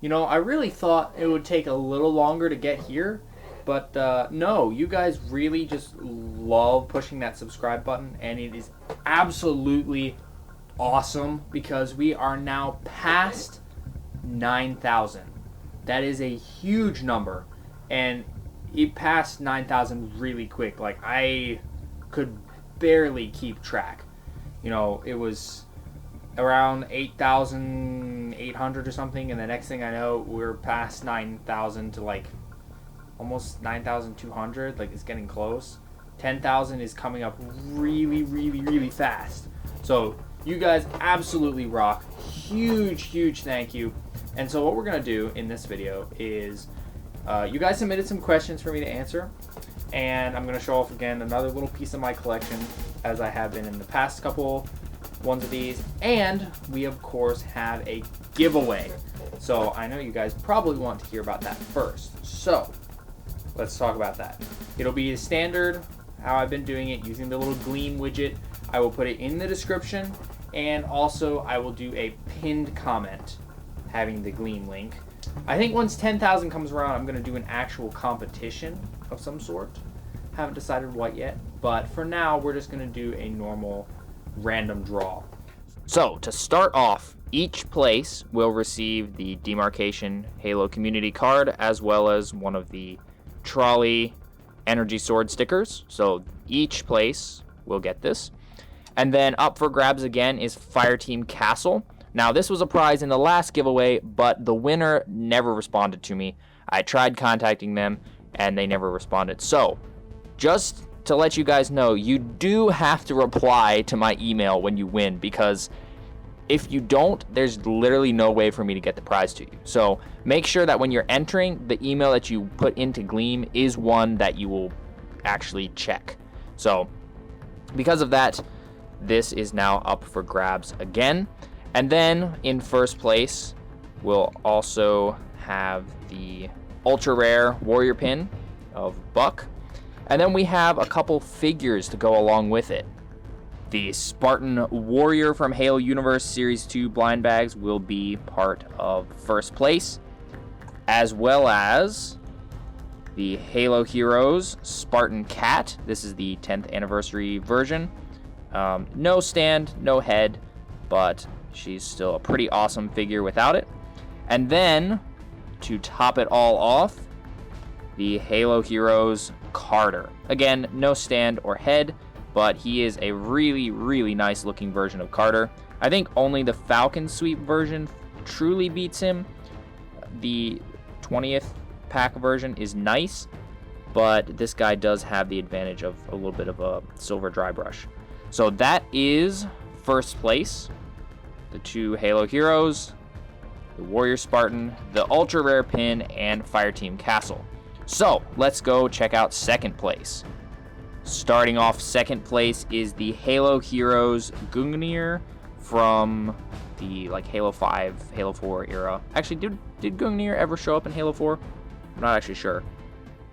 You know, I really thought it would take a little longer to get here, but no, you guys really just love pushing that subscribe button, and it is absolutely awesome because we are now past 9,000. That is a huge number, and it passed 9,000 really quick. Like, I could barely keep track. You know, it was around 8,800 or something, and the next thing I know, we're past 9,000 to like almost 9,200. Like, it's getting close. 10,000 is coming up really, really, really fast. So you guys absolutely rock. Huge thank you. And so what we're gonna do in this video is you guys submitted some questions for me to answer, and I'm gonna show off again another little piece of my collection as I have been in the past couple ones of these. And we of course have a giveaway, so I know you guys probably want to hear about that first, so let's talk about that. It'll be standard how I've been doing it, using the little Gleam widget. I will put it in the description, and also I will do a pinned comment having the Gleam link. I think once 10,000 comes around, I'm going to do an actual competition of some sort. Haven't decided what yet, but for now, we're just going to do a normal random draw. So, to start off, each place will receive the Demarcation Halo Community Card, as well as one of the Trolley Energy Sword stickers. So, each place will get this. And then up for grabs again is Fireteam Castle. Now, this was a prize in the last giveaway, but the winner never responded to me. I tried contacting them, and they never responded. So, just to let you guys know, you do have to reply to my email when you win, because if you don't, there's literally no way for me to get the prize to you. So, make sure that when you're entering, the email that you put into Gleam is one that you will actually check. So, because of that, this is now up for grabs again. And then in first place, we'll also have the ultra rare warrior pin of Buck. And then we have a couple figures to go along with it. The Spartan Warrior from Halo Universe Series 2 blind bags will be part of first place, as well as the Halo Heroes Spartan Cat. This is the 10th anniversary version. No stand, no head, but she's still a pretty awesome figure without it. And then, to top it all off, the Halo Heroes Carter. Again, no stand or head, but he is a really nice looking version of Carter. I think only the Falcon Sweep version truly beats him. The 20th pack version is nice, but this guy does have the advantage of a little bit of a silver dry brush. So that is first place. The two Halo Heroes, the Warrior Spartan, the Ultra Rare Pin, and Fireteam Castle. So, let's go check out second place. Starting off second place is the Halo Heroes Gungnir from the Halo 5, Halo 4 era. Actually, did Gungnir ever show up in Halo 4? I'm not actually sure.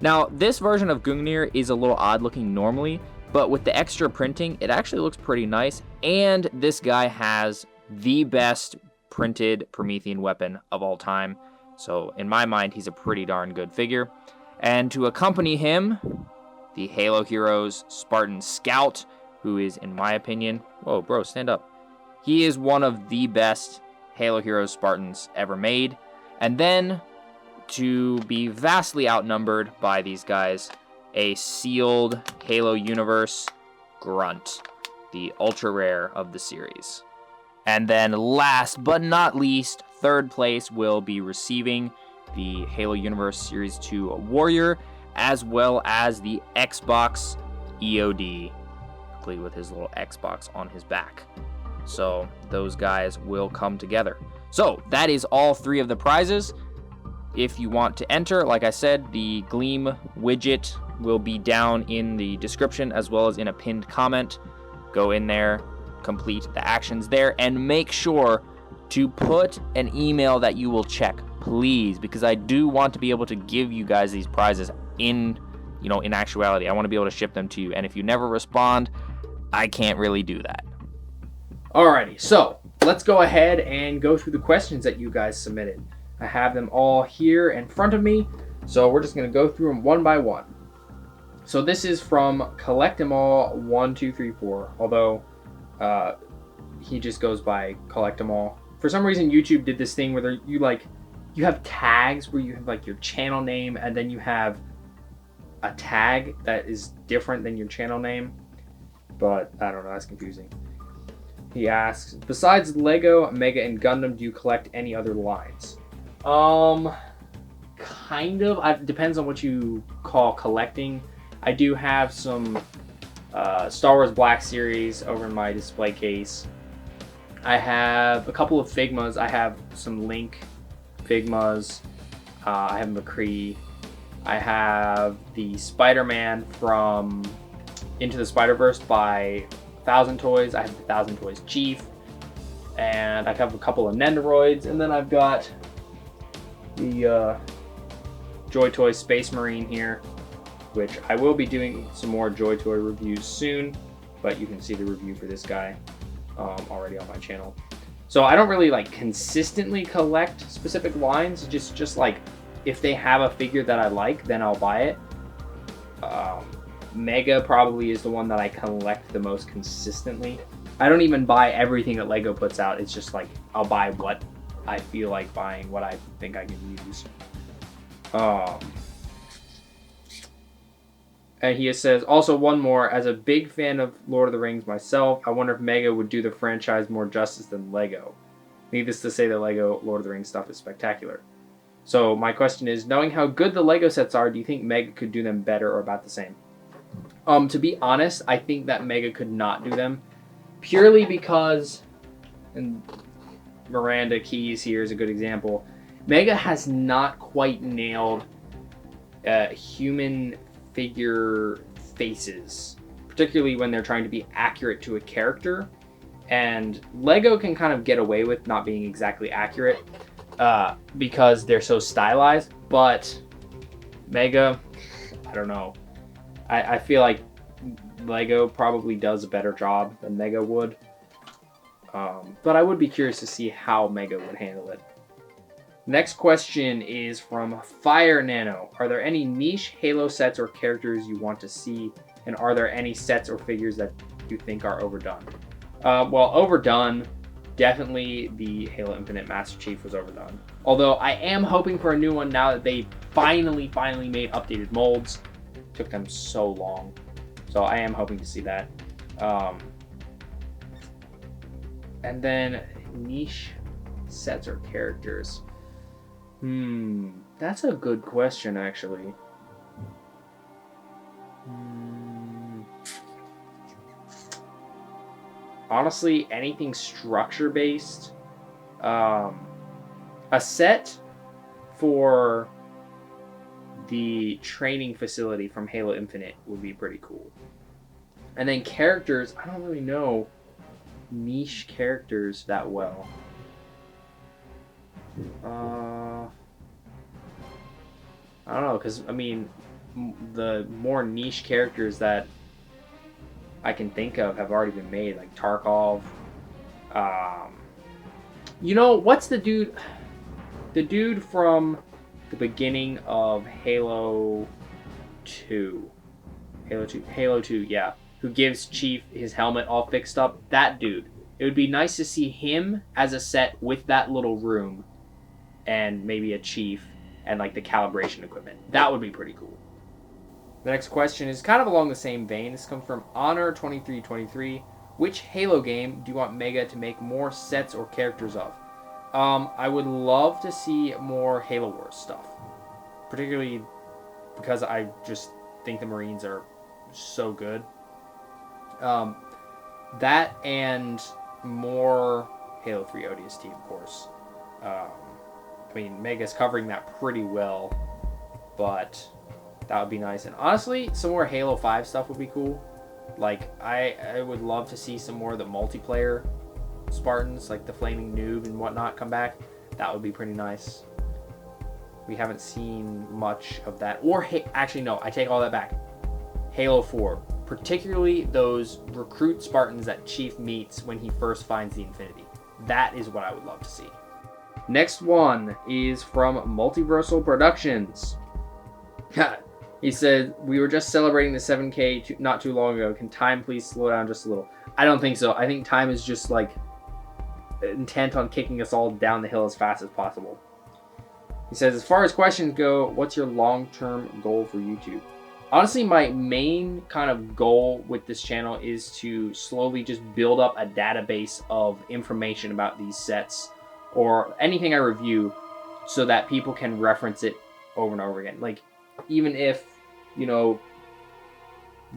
Now, this version of Gungnir is a little odd looking normally, but with the extra printing, it actually looks pretty nice. And this guy has the best printed Promethean weapon of all time. So in my mind, he's a pretty darn good figure. And to accompany him, the Halo Heroes Spartan Scout, who is, in my opinion, whoa, bro, stand up. He is one of the best Halo Heroes Spartans ever made. And then, to be vastly outnumbered by these guys, a sealed Halo Universe Grunt, the ultra rare of the series. And then last but not least, third place will be receiving the Halo Universe Series 2 Warrior, as well as the Xbox EOD, complete with his little Xbox on his back. So those guys will come together. So that is all three of the prizes. If you want to enter, like I said, the Gleam widget will be down in the description as well as in a pinned comment. Go in there, complete the actions there, and make sure to put an email that you will check, please, because I do want to be able to give you guys these prizes in actuality. I want to be able to ship them to you, and if you never respond, I can't really do that. Alrighty, so let's go ahead and go through the questions that you guys submitted. I have them all here in front of me, so we're just going to go through them one by one. So this is from Collect 'em All 1234, although he just goes by Collect 'em All. For some reason, YouTube did this thing where you have tags where you have like your channel name, and then you have a tag that is different than your channel name. But I don't know, that's confusing. He asks, besides Lego, Mega, and Gundam, do you collect any other lines? Kind of. It depends on what you call collecting. I do have some Star Wars Black Series over in my display case. I have a couple of Figmas. I have some Link Figmas. I have McCree. I have the Spider-Man from Into the Spider-Verse by 1000 Toys. I have the 1000 Toys Chief. And I have a couple of Nendoroids. And then I've got the Joy Toy Space Marine here, which I will be doing some more Joy Toy reviews soon, but you can see the review for this guy already on my channel. So I don't really like consistently collect specific lines, just like if they have a figure that I like, then I'll buy it. Mega probably is the one that I collect the most consistently. I don't even buy everything that Lego puts out. It's just like I'll buy what I feel like buying, what I think I can use. And he says, also one more, as a big fan of Lord of the Rings myself, I wonder if Mega would do the franchise more justice than Lego. Needless to say, the Lego Lord of the Rings stuff is spectacular. So my question is, knowing how good the Lego sets are, do you think Mega could do them better or about the same? To be honest, I think that Mega could not do them. Purely because, and Miranda Keys here is a good example, Mega has not quite nailed human figure faces, particularly when they're trying to be accurate to a character. And Lego can kind of get away with not being exactly accurate because they're so stylized, but Mega, I don't know. I feel like Lego probably does a better job than Mega would. But I would be curious to see how Mega would handle it. Next question is from Fire Nano. Are there any niche Halo sets or characters you want to see? And are there any sets or figures that you think are overdone? Well, overdone, definitely the Halo Infinite Master Chief was overdone. Although I am hoping for a new one now that they finally made updated molds. It took them so long. So I am hoping to see that. And then niche sets or characters. That's a good question, actually. Honestly, anything structure-based. A set for the training facility from Halo Infinite would be pretty cool. And then characters, I don't really know niche characters that well. I don't know, because, I mean, the more niche characters that I can think of have already been made, like Tarkov. You know, what's the dude? The dude from the beginning of Halo 2. Halo 2, yeah. Who gives Chief his helmet all fixed up. That dude. It would be nice to see him as a set with that little room. And maybe a Chief and like the calibration equipment. That would be pretty cool. The next question is kind of along the same vein. This comes from Honor2323. Which Halo game do you want Mega to make more sets or characters of? I would love to see more Halo Wars stuff. Particularly because I just think the Marines are so good. That and more Halo 3 ODST, of course. I mean, Mega's covering that pretty well, but that would be nice. And honestly, some more Halo 5 stuff would be cool. Like, I would love to see some more of the multiplayer Spartans, like the Flaming Noob and whatnot, come back. That would be pretty nice. We haven't seen much of that. Or, actually, no, I take all that back. Halo 4. Particularly those recruit Spartans that Chief meets when he first finds the Infinity. That is what I would love to see. Next one is from Multiversal Productions. He said, we were just celebrating the 7K not too long ago. Can time please slow down just a little? I don't think so. I think time is just like intent on kicking us all down the hill as fast as possible. He says, as far as questions go, what's your long-term goal for YouTube? Honestly, my main kind of goal with this channel is to slowly just build up a database of information about these sets or anything I review so that people can reference it over and over again. Like, even if, you know,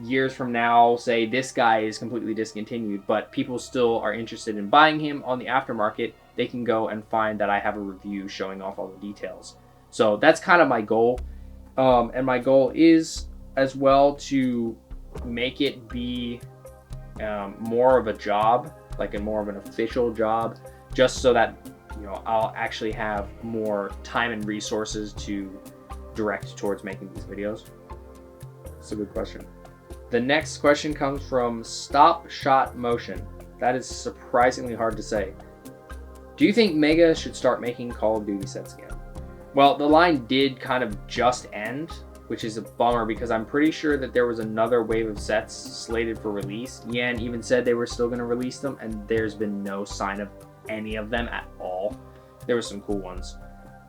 years from now, say this guy is completely discontinued, but people still are interested in buying him on the aftermarket, they can go and find that I have a review showing off all the details. So that's kind of my goal. And my goal is as well to make it be more of a job, like a more of an official job, just so that, you know, I'll actually have more time and resources to direct towards making these videos. That's a good question. The next question comes from Stop Shot Motion. That is surprisingly hard to say. Do you think Mega should start making Call of Duty sets again? Well, the line did kind of just end, which is a bummer because I'm pretty sure that there was another wave of sets slated for release. Yan even said they were still going to release them, and there's been no sign of any of them at all. There were some cool ones.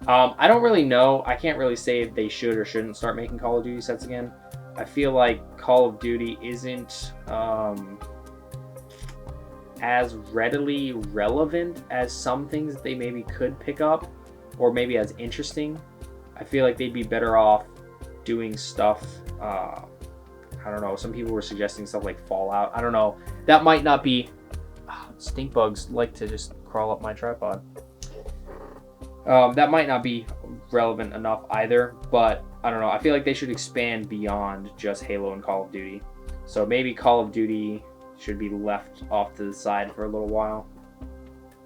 I don't really know. I can't really say if they should or shouldn't start making Call of Duty sets again. I feel like Call of Duty isn't as readily relevant as some things that they maybe could pick up, or maybe as interesting. I feel like they'd be better off doing stuff, I don't know, some people were suggesting stuff like Fallout. I don't know. That might not be... stink bugs like to just crawl up my tripod. That might not be relevant enough either, but I don't know. I feel like they should expand beyond just Halo and Call of Duty. So maybe Call of Duty should be left off to the side for a little while.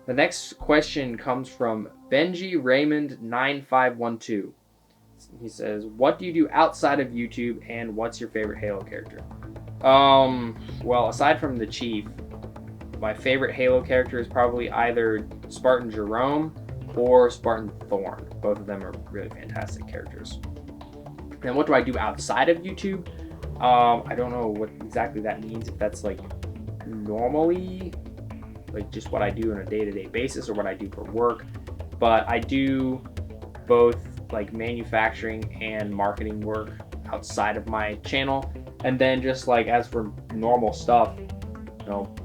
The next question comes from Benji Raymond 9512. He says, what do you do outside of YouTube and what's your favorite Halo character? Well, aside from the Chief, my favorite Halo character is probably either Spartan Jerome or Spartan Thorn. Both of them are really fantastic characters. And what do I do outside of YouTube? I don't know what exactly that means, if that's like normally, like just what I do on a day-to-day basis or what I do for work. But I do both like manufacturing and marketing work outside of my channel. And then just like as for normal stuff, you know,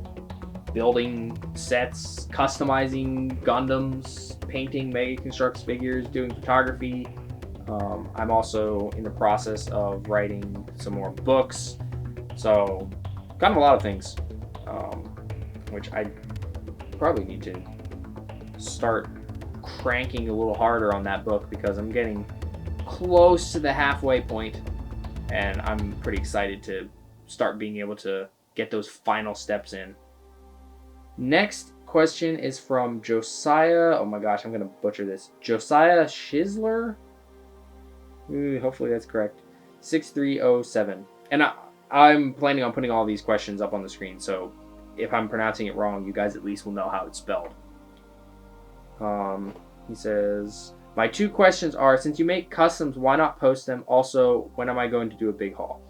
building sets, customizing Gundams, painting Mega Construx figures, doing photography. I'm also in the process of writing some more books. So kind of a lot of things, which I probably need to start cranking a little harder on that book because I'm getting close to the halfway point and I'm pretty excited to start being able to get those final steps in. Next question is from Josiah. Oh my gosh, I'm gonna butcher this. Josiah Shizler? Ooh, hopefully that's correct. 6307. And I'm planning on putting all these questions up on the screen, so if I'm pronouncing it wrong, you guys at least will know how it's spelled. He says, my two questions are, since you make customs, why not post them? Also, when am I going to do a big haul?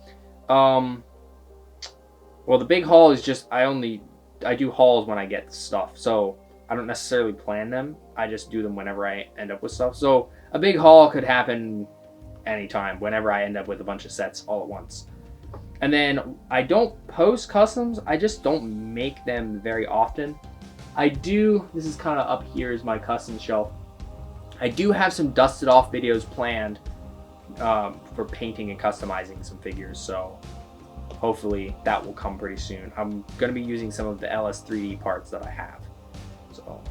Well, the big haul is just, I do hauls when I get stuff, so I don't necessarily plan them. I just do them whenever I end up with stuff. So a big haul could happen anytime, whenever I end up with a bunch of sets all at once. And then I don't post customs, I just don't make them very often. I do, this is kind of up here is my custom shelf. I do have some dusted off videos planned for painting and customizing some figures, so hopefully that will come pretty soon. I'm going to be using some of the LS3D parts that I have. So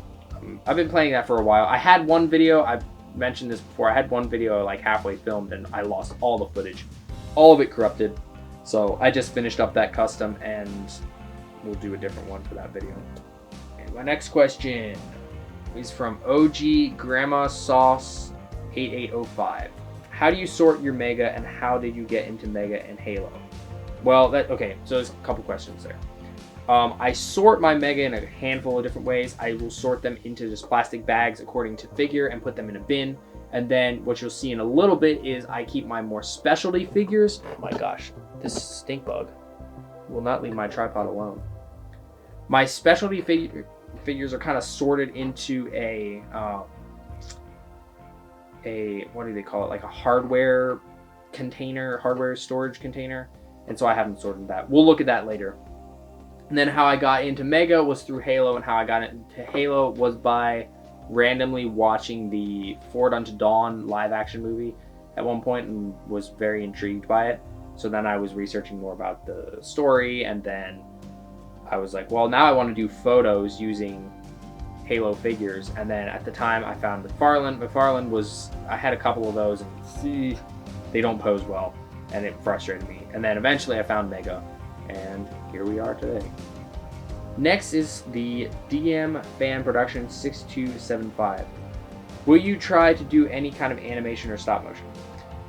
I've been playing that for a while. I had one video, I've mentioned this before, I had one video like halfway filmed and I lost all the footage. All of it corrupted. So I just finished up that custom and we'll do a different one for that video. And my next question is from OG Grandma Sauce 8805. How do you sort your Mega and how did you get into Mega and Halo? Well, okay, so there's a couple questions there. I sort my Mega in a handful of different ways. I will sort them into just plastic bags according to figure and put them in a bin. And then what you'll see in a little bit is I keep my more specialty figures. Oh my gosh, this stink bug will not leave my tripod alone. My specialty figures are kind of sorted into a what do they call it? Like a hardware container, hardware storage container. And so I haven't sorted that. We'll look at that later. And then how I got into Mega was through Halo, and how I got into Halo was by randomly watching the Forward Unto Dawn live action movie at one point and was very intrigued by it. So then I was researching more about the story, and then I was like, well, now I want to do photos using Halo figures. And then at the time I found McFarlane. McFarlane was, I had a couple of those, and see, they don't pose well, and it frustrated me. And then eventually I found Mega, and here we are today. Next is the DM Fan Production 6275. Will you try to do any kind of animation or stop motion?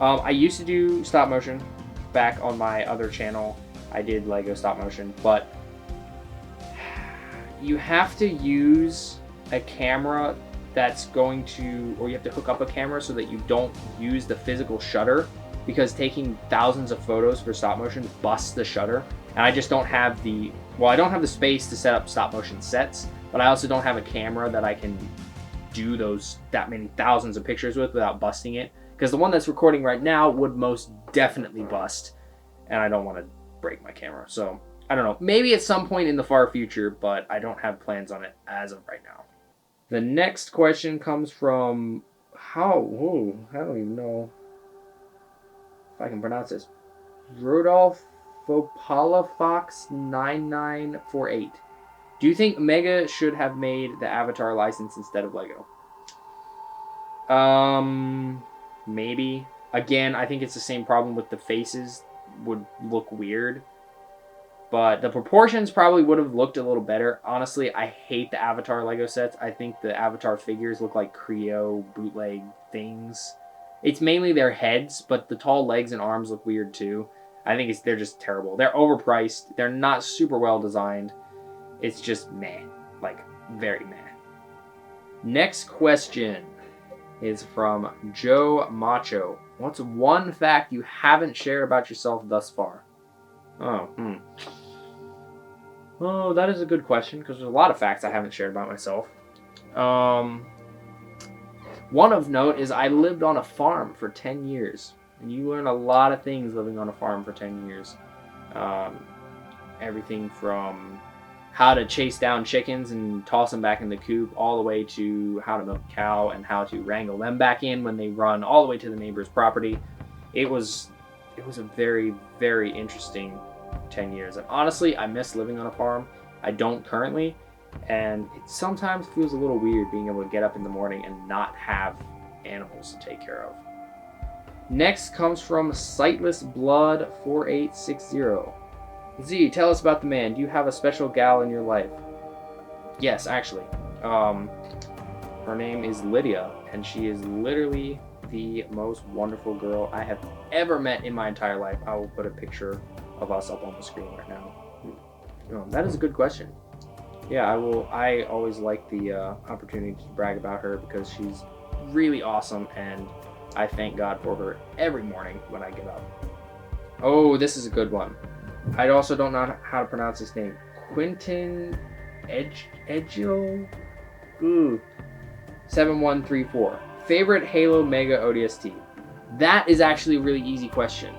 I used to do stop motion back on my other channel. I did Lego stop motion, but you have to use a camera that's going to, or you have to hook up a camera so that you don't use the physical shutter, because taking thousands of photos for stop motion busts the shutter. And I just don't have the, well, I don't have the space to set up stop motion sets, but I also don't have a camera that I can do that many thousands of pictures with without busting it. Because the one that's recording right now would most definitely bust, and I don't want to break my camera. So I don't know, maybe at some point in the far future, but I don't have plans on it as of right now. The next question comes from, I don't even know if I can pronounce this. Rodolph Fox 9948. Do you think Mega should have made the Avatar license instead of Lego? Maybe. Again, I think it's the same problem with the faces would look weird. But the proportions probably would have looked a little better. Honestly, I hate the Avatar Lego sets. I think the Avatar figures look like Creo bootleg things. It's mainly their heads, but the tall legs and arms look weird too. I think they're just terrible. They're overpriced. They're not super well designed. It's just meh. Like, very meh. Next question is from Joe Macho. What's one fact you haven't shared about yourself thus far? Oh, that is a good question, because there's a lot of facts I haven't shared about myself. One of note is I lived on a farm for 10 years. And you learn a lot of things living on a farm for 10 years. Everything from how to chase down chickens and toss them back in the coop, all the way to how to milk a cow and how to wrangle them back in when they run all the way to the neighbor's property. It was a very, very interesting 10 years. And honestly, I miss living on a farm. I don't currently. And it sometimes feels a little weird being able to get up in the morning and not have animals to take care of. Next comes from Sightless Blood 4860. Z, tell us about the man. Do you have a special gal in your life? Yes, actually. Her name is Lydia, and she is literally the most wonderful girl I have ever met in my entire life. I will put a picture of us up on the screen right now. That is a good question. Yeah, I will. I always like the opportunity to brag about her because she's really awesome, and I thank God for her every morning when I get up. Oh, this is a good one. I also don't know how to pronounce his name. Quentin Edgio? 7134. Favorite Halo Mega ODST? That is actually a really easy question.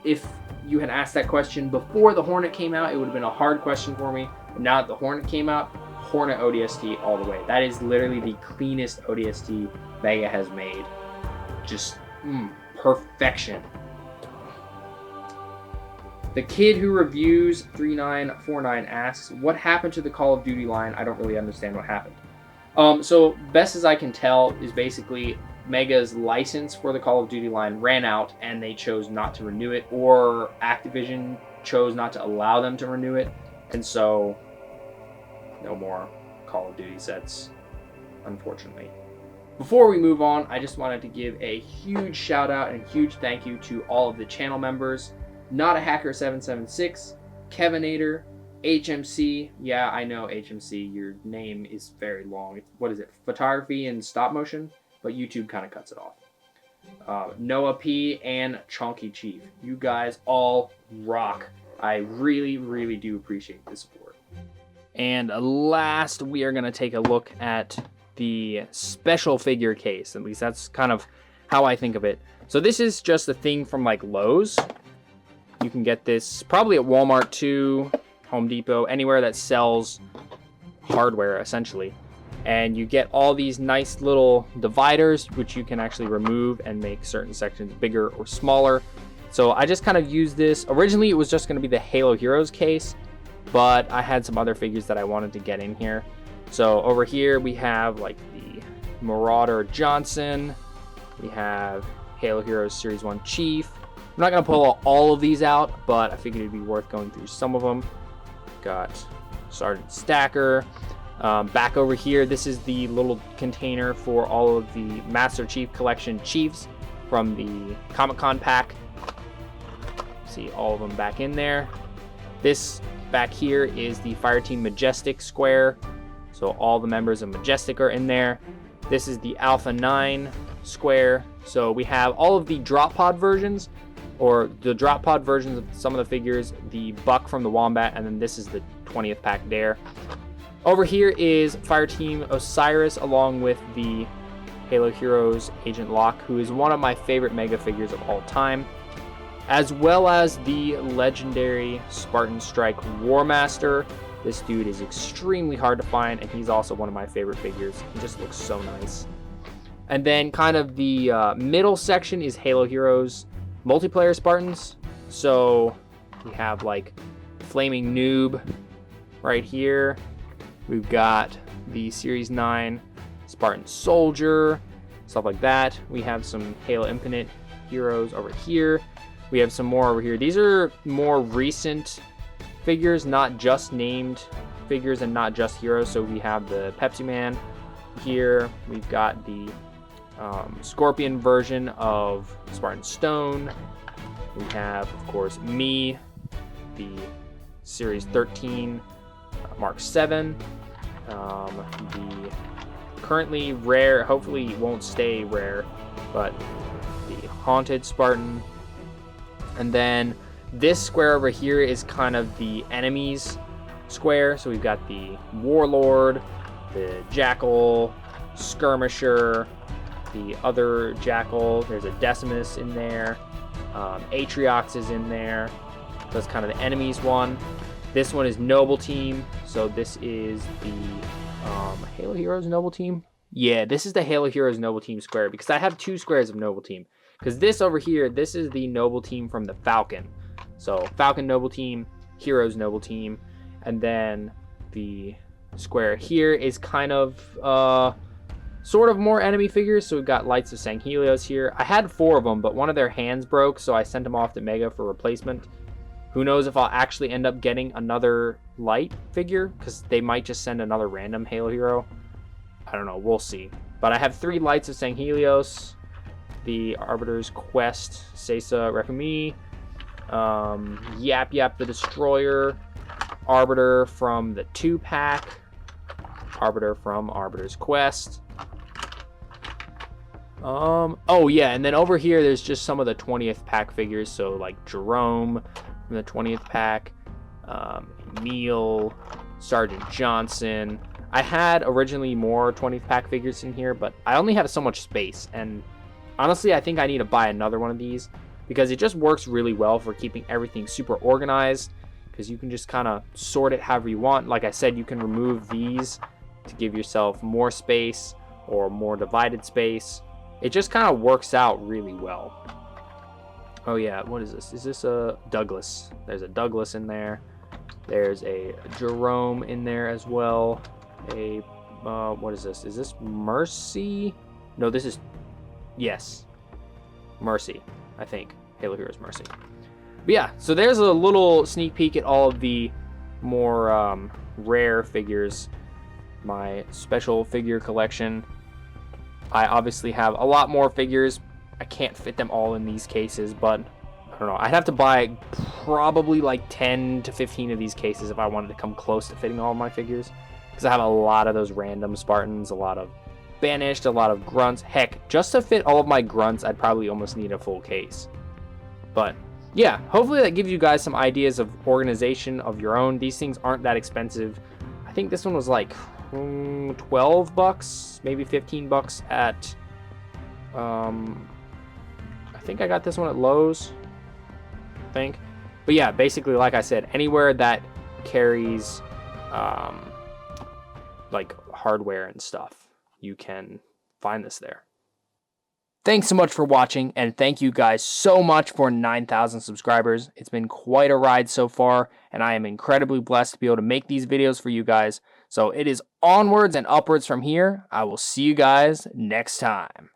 If you had asked that question before the Hornet came out, it would have been a hard question for me. But now that the Hornet came out, Hornet ODST all the way. That is literally the cleanest ODST Mega has made. Just perfection. The kid who reviews 3949 asks, what happened to the Call of Duty line? I don't really understand what happened. So best as I can tell is basically Mega's license for the Call of Duty line ran out and they chose not to renew it, or Activision chose not to allow them to renew it, and so no more Call of Duty sets, unfortunately. Before we move on, I just wanted to give a huge shout out and huge thank you to all of the channel members. Not a Hacker 776, Kevinator, HMC. Yeah, I know HMC. Your name is very long. What is it? Photography and stop motion, but YouTube kind of cuts it off. Noah P and Chonky Chief. You guys all rock. I really, really do appreciate the support. And last, we are going to take a look at the special figure case. At least that's kind of how I think of it. So this is just a thing from like Lowe's. You can get this probably at Walmart too, Home Depot, anywhere that sells hardware essentially. And you get all these nice little dividers, which you can actually remove and make certain sections bigger or smaller. So I just kind of used this. Originally, it was just going to be the Halo Heroes case, but I had some other figures that I wanted to get in here. So over here, we have like the Marauder Johnson. We have Halo Heroes Series 1 Chief. I'm not going to pull all of these out, but I figured it'd be worth going through some of them. Got Sergeant Stacker. Back over here, this is the little container for all of the Master Chief Collection Chiefs from the Comic-Con pack. See all of them back in there. This back here is the Fireteam Majestic square. So all the members of Majestic are in there. This is the Alpha 9 square. So we have all of the drop pod versions, or the drop pod versions of some of the figures, the Buck from the Wombat, and then this is the 20th pack Dare. Over here is Fireteam Osiris along with the Halo Heroes Agent Locke, who is one of my favorite Mega figures of all time, as well as the legendary Spartan Strike War Master. This dude is extremely hard to find, and he's also one of my favorite figures. He just looks so nice. And then kind of the middle section is Halo Heroes multiplayer Spartans. So we have like Flaming Noob right here. We've got the Series 9 Spartan Soldier, stuff like that. We have some Halo Infinite heroes over here. We have some more over here. These are more recent figures, not just named figures and not just heroes. So we have the Pepsi Man here. We've got the Scorpion version of Spartan Stone. We have, of course, me, the Series 13 Mark 7. The currently rare, hopefully won't stay rare, but the Haunted Spartan. And then this square over here is kind of the enemies square. So we've got the Warlord, the Jackal, Skirmisher, the other Jackal. There's a Decimus in there. Atriox is in there. So that's kind of the enemies one. This one is Noble Team. So this is the Halo Heroes Noble Team. Yeah, this is the Halo Heroes Noble Team square, because I have two squares of Noble Team. Because this over here, this is the Noble Team from the Falcon. So Falcon Noble Team, Heroes Noble Team, and then the square here is kind of sort of more enemy figures. So we've got Lights of Sanghelios here. I had 4 of them, but one of their hands broke, so I sent them off to Mega for replacement. Who knows if I'll actually end up getting another light figure, because they might just send another random Halo hero. I don't know, we'll see. But I have 3 Lights of Sanghelios, the Arbiter's Quest, Sesa Rekumi, Yap Yap the Destroyer, Arbiter from the 2-pack, Arbiter from Arbiter's Quest. Oh yeah, and then over here there's just some of the 20th pack figures, so like Jerome from the 20th pack, Emil, Sergeant Johnson. I had originally more 20th pack figures in here, but I only have so much space, and honestly I think I need to buy another one of these, because it just works really well for keeping everything super organized, because you can just kind of sort it however you want. Like I said, you can remove these to give yourself more space or more divided space. It just kind of works out really well. Oh yeah, what is this? Is this a Douglas? There's a Douglas in there. There's a Jerome in there as well. A, what is this? Is this Mercy? No, this is, yes, Mercy, I think. Halo Heroes Mercy. But yeah, so there's a little sneak peek at all of the more rare figures. My special figure collection. I obviously have a lot more figures. I can't fit them all in these cases, but I don't know. I'd have to buy probably like 10 to 15 of these cases if I wanted to come close to fitting all of my figures. Because I have a lot of those random Spartans, a lot of Banished, a lot of Grunts. Heck, just to fit all of my Grunts, I'd probably almost need a full case. But yeah, hopefully that gives you guys some ideas of organization of your own. These things aren't that expensive. I think this one was like 12 bucks, maybe 15 bucks at, I think I got this one at Lowe's, I think. But yeah, basically, like I said, anywhere that carries, like hardware and stuff, you can find this there. Thanks so much for watching, and thank you guys so much for 9,000 subscribers. It's been quite a ride so far, and I am incredibly blessed to be able to make these videos for you guys. So it is onwards and upwards from here. I will see you guys next time.